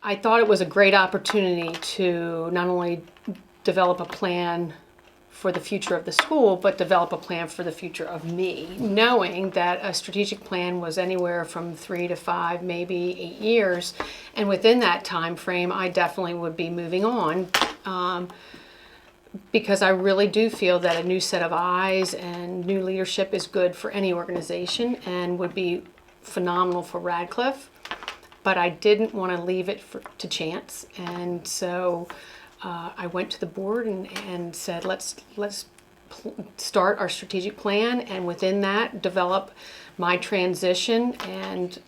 I thought it was a great opportunity to not only develop a plan for the future of the school, but develop a plan for the future of me, knowing that a strategic plan was anywhere from 3 to 5, maybe 8 years. And within that time frame, I definitely would be moving on, because I really do feel that a new set of eyes and new leadership is good for any organization and would be phenomenal for Radcliffe. But I didn't want to leave it to chance. And so I went to the board and said, let's start our strategic plan, and within that develop my transition. And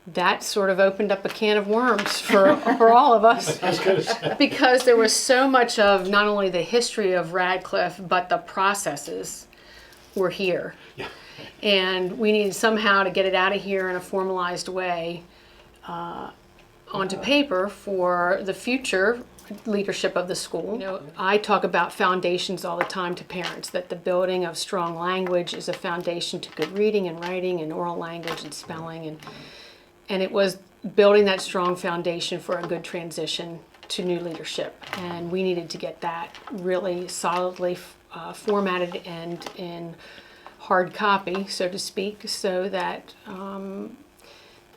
that sort of opened up a can of worms for all of us, because there was so much of not only the history of Radcliffe, but the processes were here. Yeah. And we needed somehow to get it out of here in a formalized way onto paper for the future leadership of the school. You know, I talk about foundations all the time to parents, that the building of strong language is a foundation to good reading and writing and oral language and spelling. And it was building that strong foundation for a good transition to new leadership. And we needed to get that really solidly formatted and in hard copy, so to speak, so that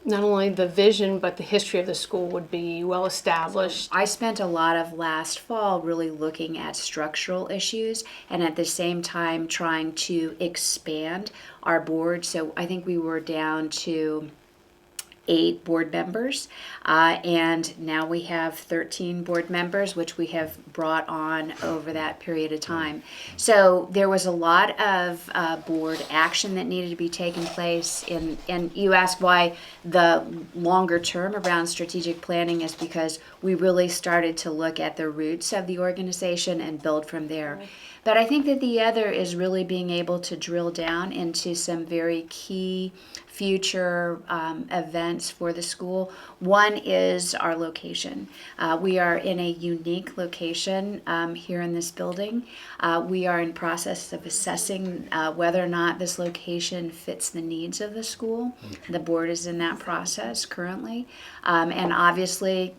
not only the vision but the history of the school would be well established. I spent a lot of last fall really looking at structural issues and at the same time trying to expand our board. So I think we were down to 8 board members, and now we have 13 board members, which we have brought on over that period of time. So there was a lot of board action that needed to be taken place. And you asked why the longer term around strategic planning is because we really started to look at the roots of the organization and build from there. Right. But I think that the other is really being able to drill down into some very key future events for the school. One is our location. We are in a unique location here in this building. We are in process of assessing whether or not this location fits the needs of the school. The board is in that process currently. And obviously,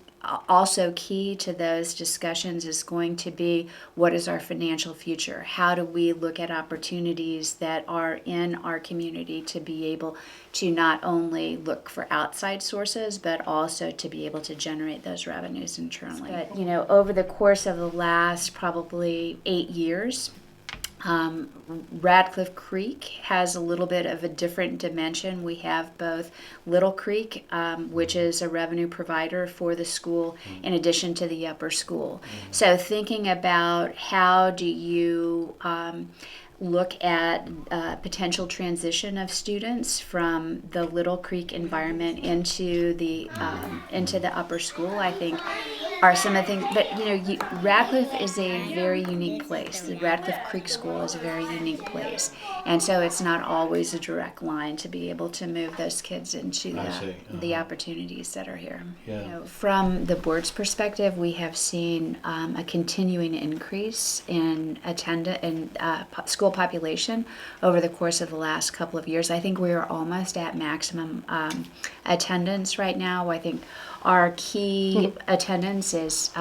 also key to those discussions is going to be, what is our financial future? How do we look at opportunities that are in our community to be able to not only look for outside sources, but also to be able to generate those revenues internally? But, you know, over the course of the last probably 8 years, Radcliffe Creek has a little bit of a different dimension. We have both Little Creek, which is a revenue provider for the school, in addition to the upper school. So thinking about how do you look at potential transition of students from the Little Creek environment into the upper school, I think are some of the things. But Radcliffe is a very unique place. The Radcliffe Creek School is a very unique place, and so it's not always a direct line to be able to move those kids into the opportunities that are here. Yeah. From the board's perspective, we have seen a continuing increase in school population over the course of the last couple of years. I think we are almost at maximum attendance right now. I think our key attendance is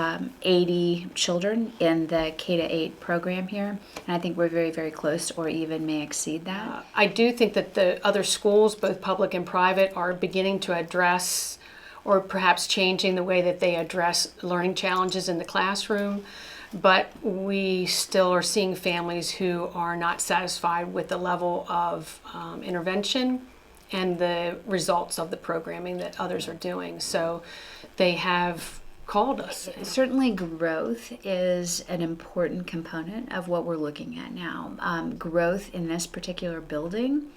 80 children in the K-8 program here, and I think we're very, very close or even may exceed that. I do think that the other schools, both public and private, are beginning to address or perhaps changing the way that they address learning challenges in the classroom. But we still are seeing families who are not satisfied with the level of intervention and the results of the programming that others are doing. So they have called us. Certainly growth is an important component of what we're looking at now. Growth in this particular building,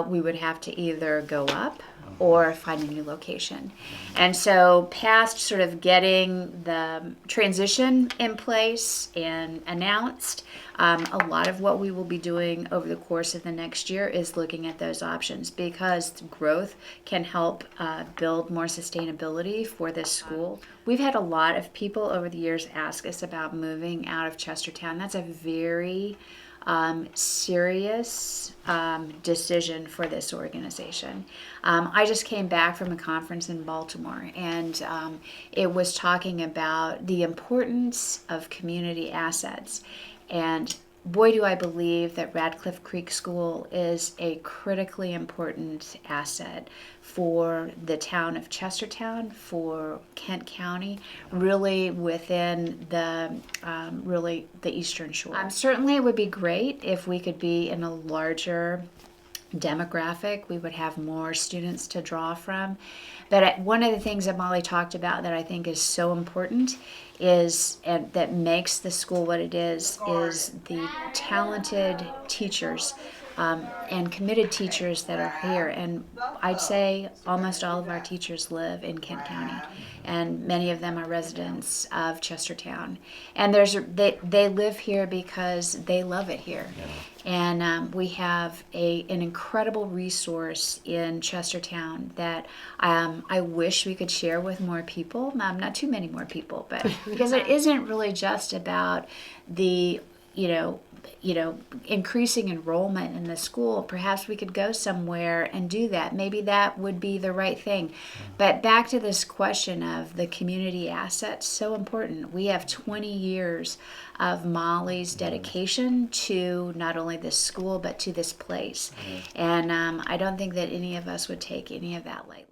we would have to either go up or find a new location. And so past sort of getting the transition in place and announced, a lot of what we will be doing over the course of the next year is looking at those options, because growth can help build more sustainability for this school. We've had a lot of people over the years ask us about moving out of Chestertown. That's a very serious decision for this organization. I just came back from a conference in Baltimore, and it was talking about the importance of community assets. And boy, do I believe that Radcliffe Creek School is a critically important asset for the town of Chestertown, for Kent County, really within the Eastern Shore. Certainly, it would be great if we could be in a larger demographic. We would have more students to draw from. But one of the things that Molly talked about that I think is so important and that makes the school what it is the talented teachers and committed teachers that are here. And I'd say almost all of our teachers live in Kent County, and many of them are residents of Chestertown. And they live here because they love it here. And we have an incredible resource in Chestertown that I wish we could share with more people. Not too many more people, but because it isn't really just about the increasing enrollment in the school. Perhaps we could go somewhere and do that. Maybe that would be the right thing. But back to this question of the community assets, so important. We have 20 years of Molly's dedication to not only this school, but to this place. And I don't think that any of us would take any of that lightly.